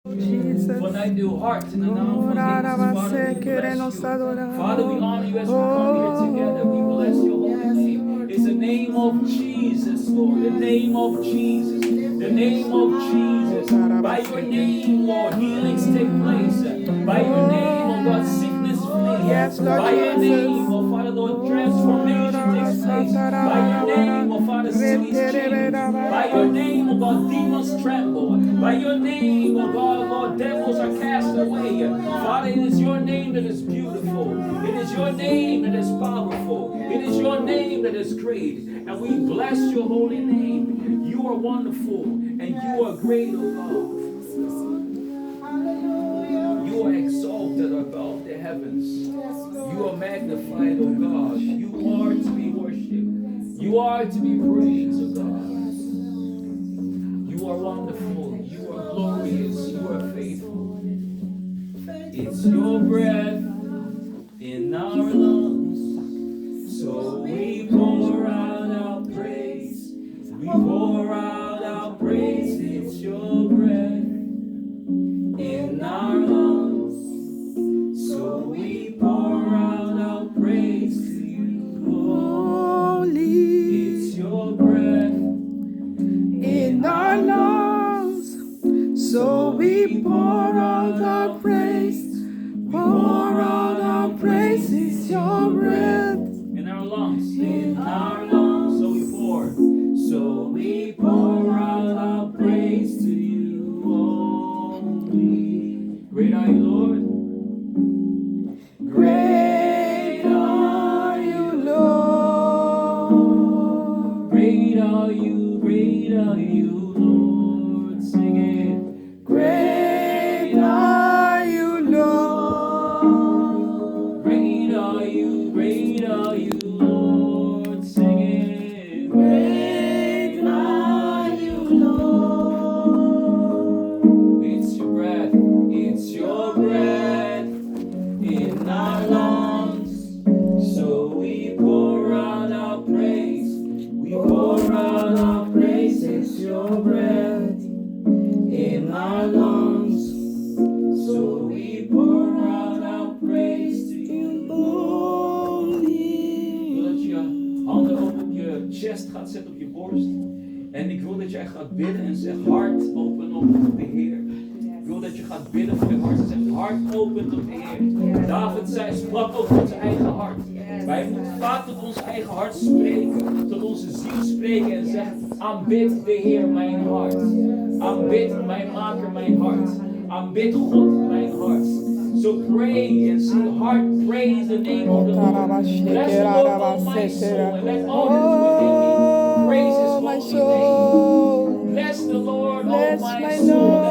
Jesus. Vanuit uw hart in de naam van Jezus. Father, we bless you. Father, we honor you as we come here together. We bless your holy name. It's the name of Jesus, Lord. The name of Jesus. The name of Jesus. By your name, Lord, healings take place. By your name, oh God, sickness flees. Yes, Lord By your name, Jesus. oh Father, Lord, transformation takes place. By your name, oh Father, cities change. By your name, oh God, demons tremble. By your name, oh God, Lord, devils are cast away. Father, it is your name that is beautiful. It is your name that is powerful. It is your name that is great. And we bless your holy name. You are wonderful and you are great, oh God. You are exalted above the heavens. You are magnified, oh God. You are to be worshipped. You are to be praised, oh God. You are wonderful. You are glorious. You are faithful. It's your breath in our lungs. So we pour out our praise. We pour out our praise. It's your breath in our lungs. So we pour out our praise to you, Holy. It's your breath In our lungs, so we pour out our praise. Pour out our praise. It's your breath. in our lungs. In our lungs, so we pour. So we pour out our praise to you only. Great are you, Lord. Great are you, Lord. Great are you, Lord. Sing it. Great are you, Lord. Great are you, Lord. Sing it. Great are you, Lord. It's your breath in our lungs. So we pour out our praise. We pour out our praise. It's your breath in our lungs. So we pour out our praise to you. Ik wil dat je handen op je chest gaat zetten, op je borst. En ik wil dat jij gaat bidden en zegt hart open op de Heer. Ik wil dat je gaat bidden voor je hart en zegt hart open tot de Heer. David zei, sprak over ons eigen hart. Wij moeten vaak tot ons eigen hart spreken, tot onze ziel spreken en zeggen, aanbid de Heer mijn hart. Aanbid mijn maker mijn hart. Aanbid God mijn hart. So pray and sing heart, praise the name of the Lord. Bless the Lord, oh my soul, and let all that is within me praise His holy name. Bless the Lord, oh my soul.